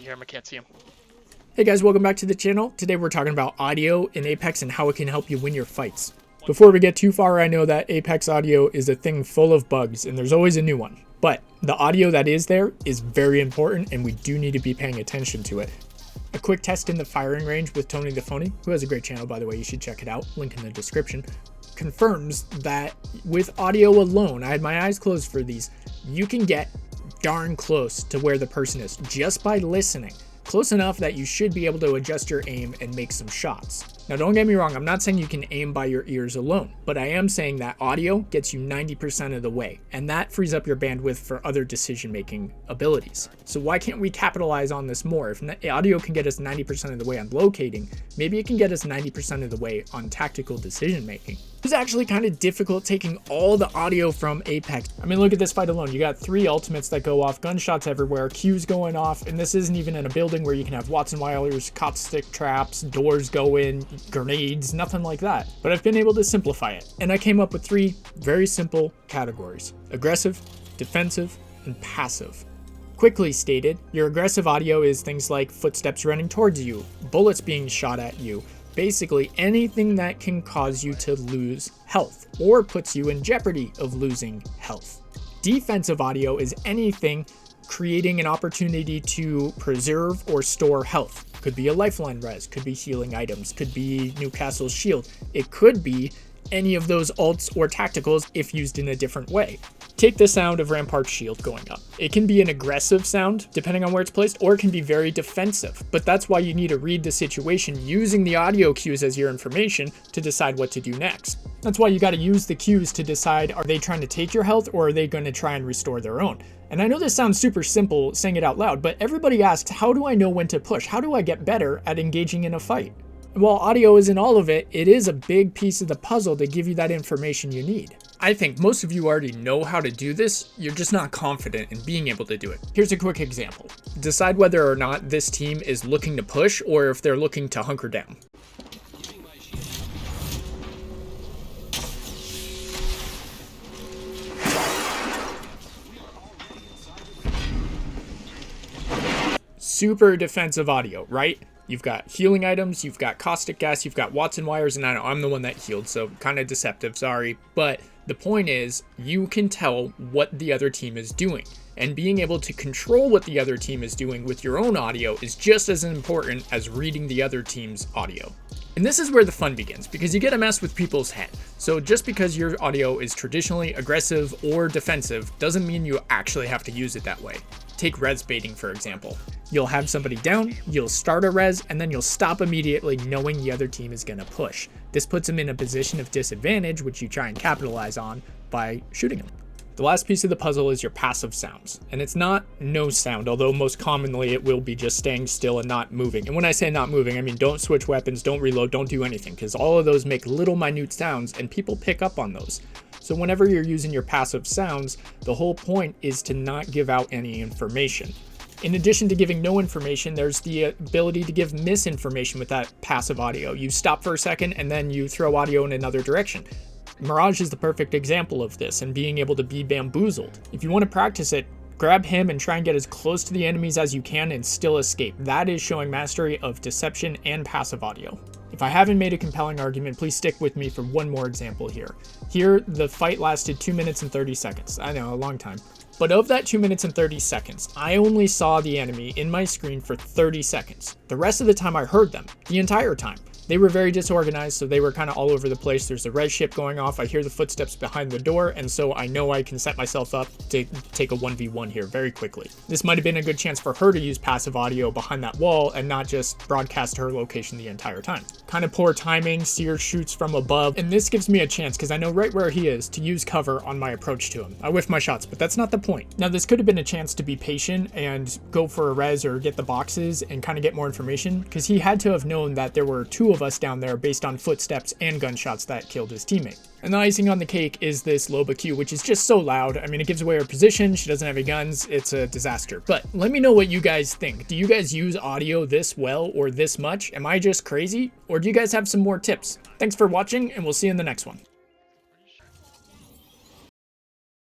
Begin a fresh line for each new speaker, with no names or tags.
you hear him? I can't see him.
Hey guys, welcome back to the channel. Today we're talking about audio in Apex and how it can help you win your fights. Before we get too far, I know that Apex audio is a thing full of bugs and there's always a new one. But the audio that is there is very important and we do need to be paying attention to it. A quick test in the firing range with Toni the Phoni, who has a great channel by the way, you should check it out, link in the description, confirms that with audio alone, I had my eyes closed for these, you can get darn close to where the person is just by listening. Close enough that you should be able to adjust your aim and make some shots. Now don't get me wrong, I'm not saying you can aim by your ears alone, but I am saying that audio gets you 90% of the way, and that frees up your bandwidth for other decision-making abilities. So why can't we capitalize on this more? If audio can get us 90% of the way on locating, maybe it can get us 90% of the way on tactical decision-making. It's actually kind of difficult taking all the audio from Apex. I mean, look at this fight alone. You got 3 ultimates that go off, gunshots everywhere, Qs going off, and this isn't even in a building where you can have Watson wireless, caustic traps, doors go in, grenades, nothing like that. But I've been able to simplify it, and I came up with 3 very simple categories: aggressive, defensive, and passive. Quickly stated, your aggressive audio is things like footsteps running towards you, bullets being shot at you, basically anything that can cause you to lose health or puts you in jeopardy of losing health. Defensive audio is anything creating an opportunity to preserve or store health. Could be a lifeline res, could be healing items, could be Newcastle's shield. It could be any of those ults or tacticals if used in a different way. Take the sound of Rampart's shield going up. It can be an aggressive sound, depending on where it's placed, or it can be very defensive. But that's why you need to read the situation using the audio cues as your information to decide what to do next. That's why you got to use the cues to decide, are they trying to take your health or are they going to try and restore their own? And I know this sounds super simple saying it out loud, but everybody asks, how do I know when to push? How do I get better at engaging in a fight? And while audio isn't all of it, it is a big piece of the puzzle to give you that information you need. I think most of you already know how to do this, you're just not confident in being able to do it. Here's a quick example. Decide whether or not this team is looking to push or if they're looking to hunker down. Super defensive audio, right? You've got healing items, you've got caustic gas, you've got Watson wires, and I know I'm the one that healed, so kind of deceptive, sorry. But the point is, you can tell what the other team is doing. And being able to control what the other team is doing with your own audio is just as important as reading the other team's audio. And this is where the fun begins, because you get to mess with people's head. So just because your audio is traditionally aggressive or defensive doesn't mean you actually have to use it that way. Take res baiting, for example. You'll have somebody down, you'll start a res, and then you'll stop immediately knowing the other team is gonna push. This puts them in a position of disadvantage, which you try and capitalize on by shooting them. The last piece of the puzzle is your passive sounds. And it's not no sound, although most commonly it will be just staying still and not moving. And when I say not moving, I mean don't switch weapons, don't reload, don't do anything, because all of those make little minute sounds and people pick up on those. So whenever you're using your passive sounds, the whole point is to not give out any information. In addition to giving no information, there's the ability to give misinformation with that passive audio. You stop for a second and then you throw audio in another direction. Mirage is the perfect example of this and being able to be bamboozled. If you want to practice it, grab him and try and get as close to the enemies as you can and still escape. That is showing mastery of deception and passive audio. If I haven't made a compelling argument, please stick with me for one more example here. Here, the fight lasted 2 minutes and 30 seconds. I know, a long time. But of that 2 minutes and 30 seconds, I only saw the enemy in my screen for 30 seconds. The rest of the time I heard them, the entire time. They were very disorganized, so they were kind of all over the place. There's a res ship going off. I hear the footsteps behind the door, and so I know I can set myself up to take a 1v1 here very quickly. This might have been a good chance for her to use passive audio behind that wall and not just broadcast her location the entire time. Kind of poor timing, Seer shoots from above, and this gives me a chance, because I know right where he is, to use cover on my approach to him. I whiff my shots, but that's not the point. Now, this could have been a chance to be patient and go for a res or get the boxes and kind of get more information, because he had to have known that there were 2 of us down there based on footsteps and gunshots that killed his teammate. And the icing on the cake is this Loba Q, which is just so loud. I mean, it gives away her position. She doesn't have any guns. It's a disaster. But let me know what you guys think. Do you guys use audio this well or this much? Am I just crazy? Or do you guys have some more tips? Thanks for watching, and we'll see you in the next one.